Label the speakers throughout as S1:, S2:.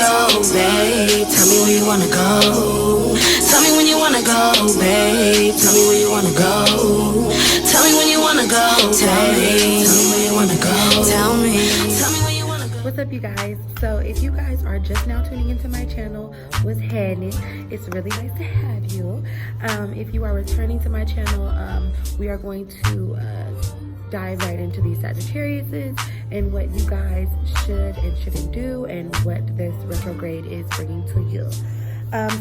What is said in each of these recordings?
S1: go, babe. Tell me where you wanna go. Tell me when you wanna go, babe. Tell me where you wanna go. Tell me when you wanna go, babe. Tell me where you wanna go. Tell me where you wanna go.
S2: What's up, you guys? So if you guys are just now tuning into my channel, what's happening? It's really nice to have you. If you are returning to my channel, we are going to dive right into these Sagittariuses and what you guys should and shouldn't do and what this retrograde is bringing to you.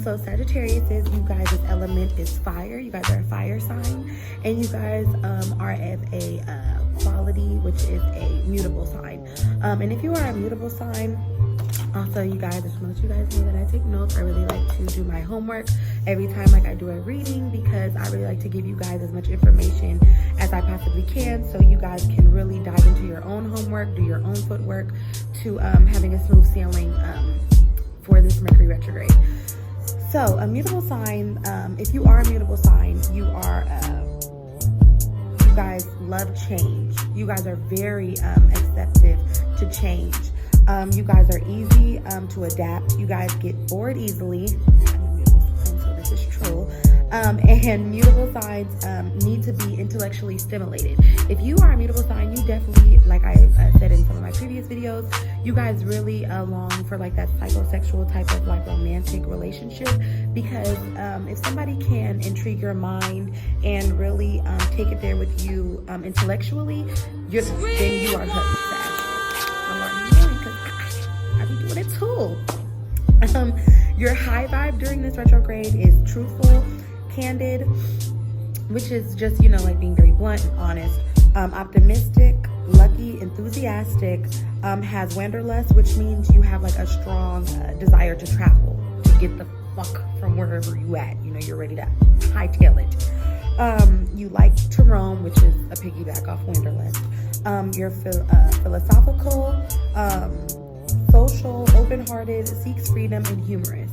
S2: So Sagittariuses, you guys' element is fire. You guys are a fire sign, and you guys are of a quality, which is a mutable sign. And if you are a mutable sign, also, you guys, I just want to let you guys know that I take notes. I really like to do my homework every time I do a reading, because I really like to give you guys as much information as I possibly can, so you guys can really dive into your own homework, do your own footwork to having a smooth sailing for this Mercury retrograde. So, a mutable sign, if you are a mutable sign, you guys love change. You guys are very acceptive to change. You guys are easy to adapt. You guys get bored easily. I'm a mutable sign, so this is true. And mutable signs need to be intellectually stimulated. If you are a mutable sign, you definitely, like I said in some of my previous videos, you guys really long for like that psychosexual type of like romantic relationship, because if somebody can intrigue your mind and really take it there with you intellectually, then you are hooked, Sag. I be doing it too. Your high vibe during this retrograde is truthful, candid, which is just, you know, like being very blunt and honest, optimistic, lucky, enthusiastic, has wanderlust, which means you have like a strong desire to travel, to get the fuck from wherever you at. You know, you're ready to hightail it. You like to roam, which is a piggyback off wanderlust. You're philosophical, social, open-hearted, seeks freedom, and humorous.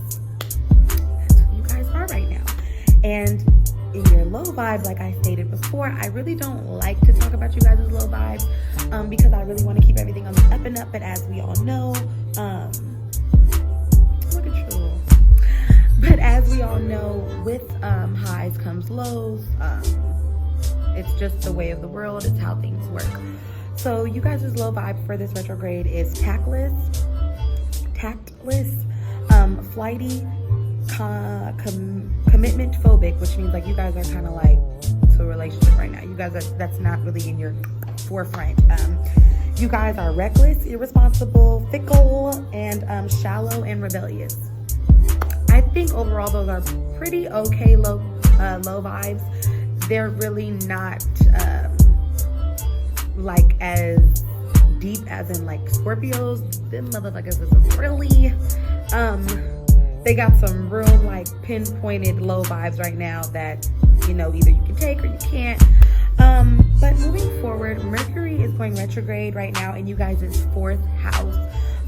S2: That's who you guys are right now. And in your low vibes, like I stated before, I really don't like to talk about you guys' low vibes because I really want to keep everything on the up and up. But as we all know, look at you. But as we all know, with highs comes lows. It's just the way of the world. It's how things work. So you guys' low vibe for this retrograde is tactless, flighty, commitment phobic, which means like you guys are kind of like to a relationship right now. You guys are, that's not really in your forefront. You guys are reckless, irresponsible, fickle, and shallow and rebellious. I think overall those are pretty okay low vibes. They're really not like as deep as in like Scorpios. Them motherfuckers is really they got some real like pinpointed low vibes right now that, you know, either you can take or you can't. But moving forward, Mercury is going retrograde right now in you guys' fourth house.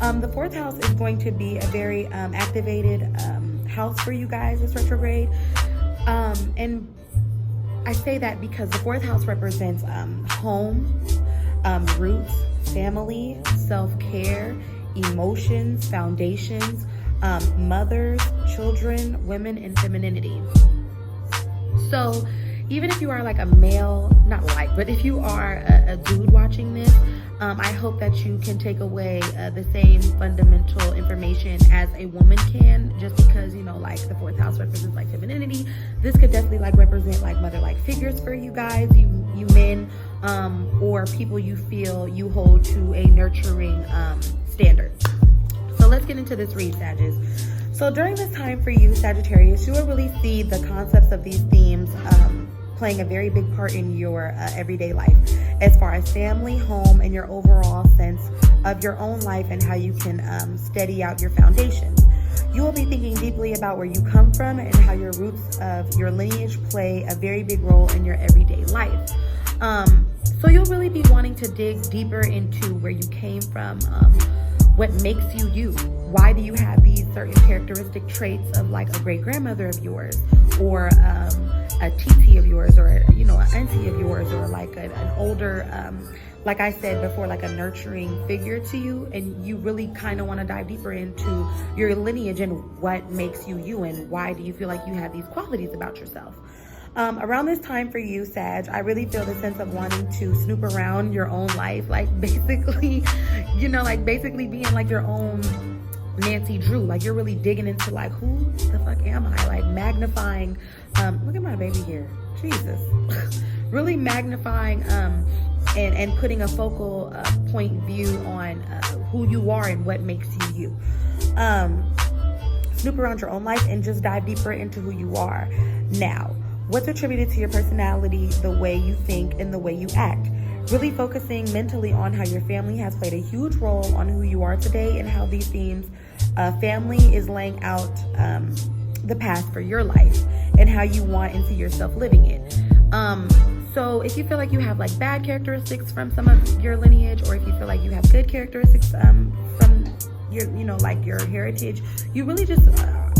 S2: The fourth house is going to be a very activated house for you guys this retrograde. And I say that because the fourth house represents home, roots, family, self-care, emotions, foundations, mothers, children, women, and femininity. So even if you are like a male, not like, but if you are a dude watching this, I hope that you can take away the same fundamental information as a woman can, just because, you know, like the fourth house represents like femininity. This could definitely like represent like mother-like figures for you guys, you men, or people you feel you hold to a nurturing standard. So let's get into this read, Sagittarius. So during this time for you, Sagittarius, you will really see the concepts of these themes playing a very big part in your everyday life, as far as family, home, and your overall sense of your own life and how you can steady out your foundations. You will be thinking deeply about where you come from and how your roots of your lineage play a very big role in your everyday life. So you'll really be wanting to dig deeper into where you came from, what makes you you. Why do you have these certain characteristic traits of like a great grandmother of yours, or a TT of yours, or, you know, an auntie of yours, or like an older like I said before, like a nurturing figure to you, and you really kind of want to dive deeper into your lineage and what makes you you, and why do you feel like you have these qualities about yourself. Around this time for you, Sag, I really feel the sense of wanting to snoop around your own life, like basically, you know, like basically being like your own Nancy Drew. Like you're really digging into like, who the fuck am I? Like magnifying, look at my baby here, Jesus. Really magnifying and putting a focal point view on who you are and what makes you you. Snoop around your own life and just dive deeper into who you are. Now, what's attributed to your personality, the way you think, and the way you act. Really focusing mentally on how your family has played a huge role on who you are today and how these themes, family is laying out the path for your life and how you want and see yourself living it. So if you feel like you have like bad characteristics from some of your lineage, or if you feel like you have good characteristics from your, you know, like your heritage, you really just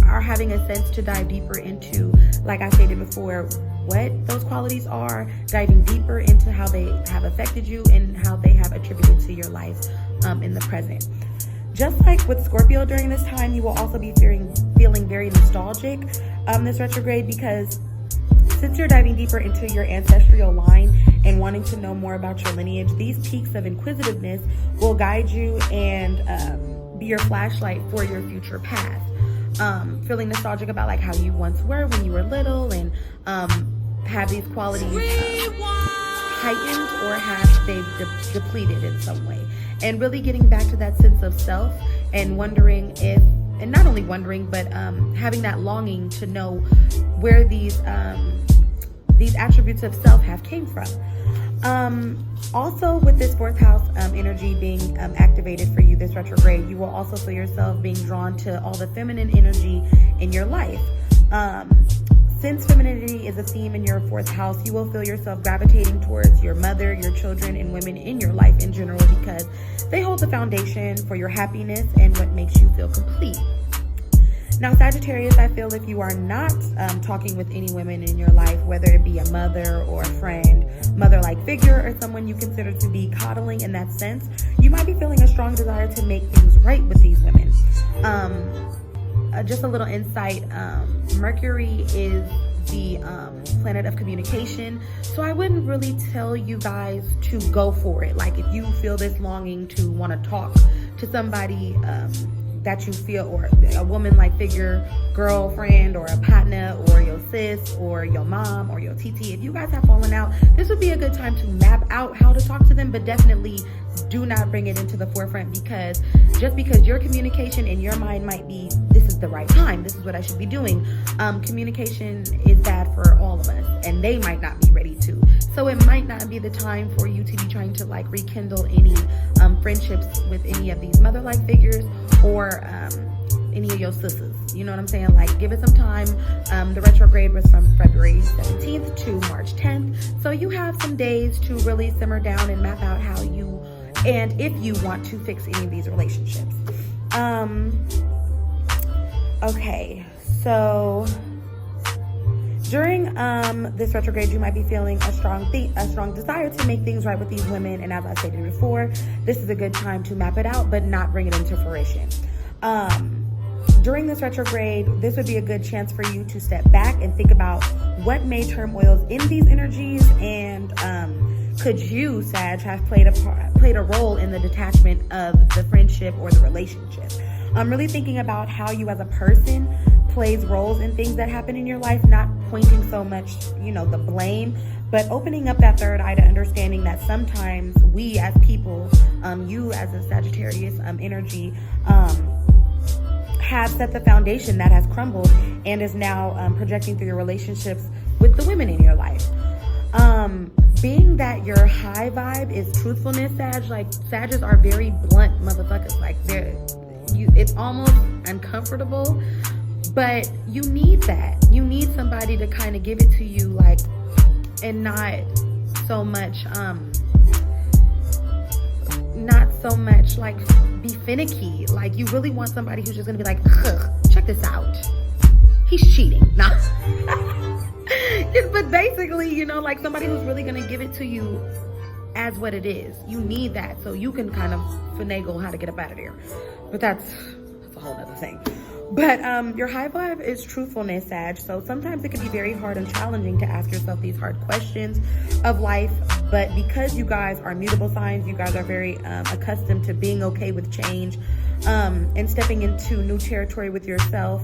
S2: are having a sense to dive deeper into, like I stated before, what those qualities are, diving deeper into how they have affected you and how they have attributed to your life in the present. Just like with Scorpio during this time, you will also be feeling very nostalgic this retrograde, because since you're diving deeper into your ancestral line and wanting to know more about your lineage, these peaks of inquisitiveness will guide you and be your flashlight for your future path. Feeling nostalgic about like how you once were when you were little, and have these qualities heightened, or have they depleted in some way, and really getting back to that sense of self and wondering if, and not only wondering, but having that longing to know where these attributes of self have came from. Also, with this fourth house energy being activated for you this retrograde, you will also feel yourself being drawn to all the feminine energy in your life. Since femininity is a theme in your fourth house, you will feel yourself gravitating towards your mother, your children, and women in your life in general, because they hold the foundation for your happiness and what makes you feel complete. Now, Sagittarius, I feel if you are not talking with any women in your life, whether it be a mother or a friend, mother-like figure, or someone you consider to be coddling in that sense, you might be feeling a strong desire to make things right with these women. Just a little insight, Mercury is the planet of communication, so I wouldn't really tell you guys to go for it. Like if you feel this longing to want to talk to somebody that you feel, or a woman-like figure, girlfriend or a partner or your sis or your mom or your TT, if you guys have fallen out, this would be a good time to map out how to talk to them, but definitely do not bring it into the forefront, because just because your communication in your mind might be, this is the right time, this is what I should be doing, communication is bad for all of us, and they might not be ready to. So it might not be the time for you to be trying to like rekindle any friendships with any of these mother-like figures, or any of your sisters. You know what I'm saying? Like, give it some time. The retrograde was from February 17th to March 10th. So you have some days to really simmer down and map out how you, and if you want to fix any of these relationships. Okay, so during this retrograde, you might be feeling a strong desire to make things right with these women. And as I stated before, this is a good time to map it out, but not bring it into fruition. During this retrograde, this would be a good chance for you to step back and think about what may turmoils in these energies, and could you, Sag, have played a role in the detachment of the friendship or the relationship? I'm really thinking about how you as a person plays roles in things that happen in your life, not pointing so much, you know, the blame, but opening up that third eye to understanding that sometimes we as people, you as a Sagittarius energy, have set the foundation that has crumbled and is now projecting through your relationships with the women in your life. Being that your high vibe is truthfulness, Sag, like Sages are very blunt motherfuckers. Like it's almost uncomfortable, but you need that. You need somebody to kind of give it to you, like, and not so much like be finicky. Like, you really want somebody who's just gonna be like, check this out, he's cheating. Nah. But basically, you know, like somebody who's really gonna give it to you as what it is. You need that so you can kind of finagle how to get up out of there. But that's a whole other thing. But your high vibe is truthfulness, Sag. So sometimes it can be very hard and challenging to ask yourself these hard questions of life. But because you guys are mutable signs, you guys are very accustomed to being okay with change and stepping into new territory with yourself,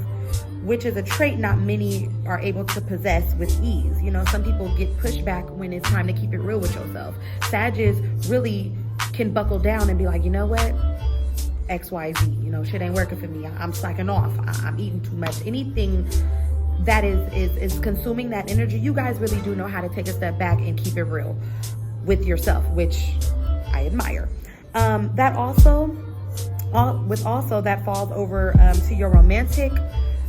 S2: which is a trait not many are able to possess with ease. You know, some people get pushed back when it's time to keep it real with yourself. Sages really can buckle down and be like, you know what? XYZ, you know, shit ain't working for me. I'm slacking off. I'm eating too much. Anything that is consuming that energy, you guys really do know how to take a step back and keep it real with yourself, which I admire. That also falls over to your romantic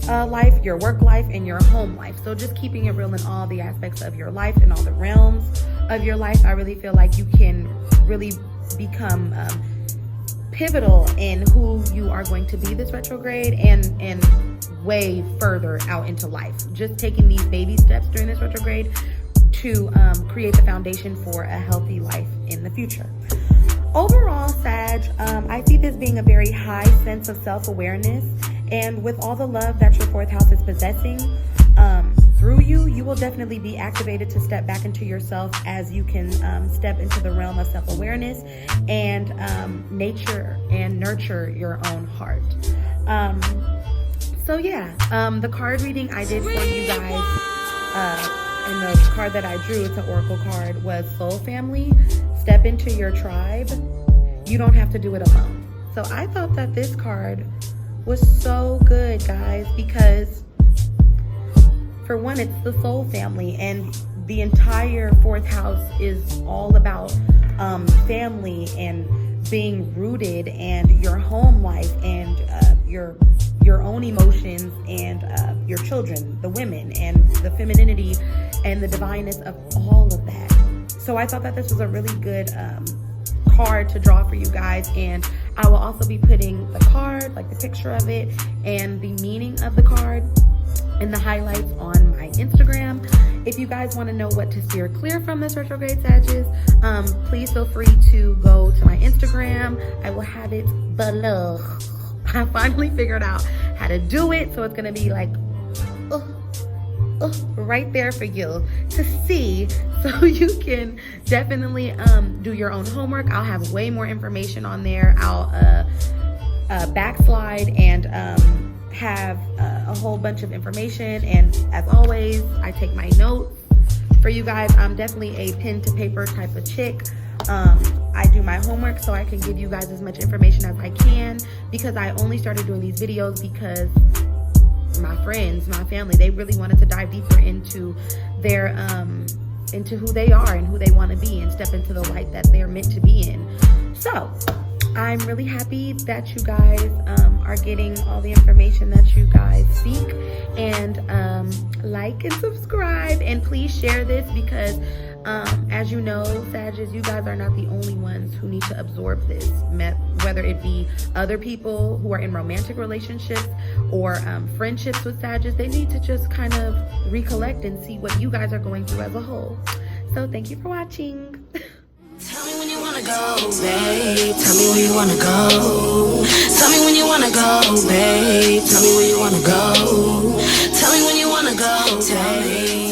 S2: life, your work life, and your home life. So just keeping it real in all the aspects of your life and all the realms of your life. I really feel like you can really become pivotal in who you are going to be this retrograde and way further out into life. Just taking these baby steps during this retrograde to create the foundation for a healthy life in the future. Overall, Sag, I see this being a very high sense of self-awareness, and with all the love that your fourth house is possessing through you, you will definitely be activated to step back into yourself as you can step into the realm of self-awareness and nature and nurture your own heart. So yeah, the card reading I did for you guys, and the card that I drew, it's an oracle card, was Soul Family. Step into your tribe. You don't have to do it alone. So I thought that this card was so good, guys, because for one, it's the soul family, and the entire fourth house is all about family and being rooted, and your home life, and your own emotions, and your children, the women, and the femininity and the divineness of all of that. So I thought that this was a really good card to draw for you guys, and I will also be putting the card, like the picture of it, and the meaning of the card and the highlights on my Instagram. If you guys want to know what to steer clear from this retrograde, Sagittarius, please feel free to go to my Instagram. I will have it below. I finally figured out how to do it, so it's gonna be like right there for you to see, so you can definitely do your own homework. I'll have way more information on there. I'll backslide and have a whole bunch of information, and as always, I take my notes for you guys. I'm definitely a pen to paper type of chick. I do my homework so I can give you guys as much information as I can, because I only started doing these videos because my friends, my family, they really wanted to dive deeper into their into who they are and who they want to be, and step into the light that they're meant to be in. So I'm really happy that you guys are getting all the information that you guys seek, and like and subscribe, and please share this, because as you know, Sagittarius, you guys are not the only ones who need to absorb this, whether it be other people who are in romantic relationships or friendships with Sagittarius. They need to just kind of recollect and see what you guys are going through as a whole. So thank you for watching.
S1: Tell me when you wanna go, babe. Tell me where you wanna go. Tell me when you wanna go, babe. Tell me where you wanna go. Tell me when you wanna go, babe.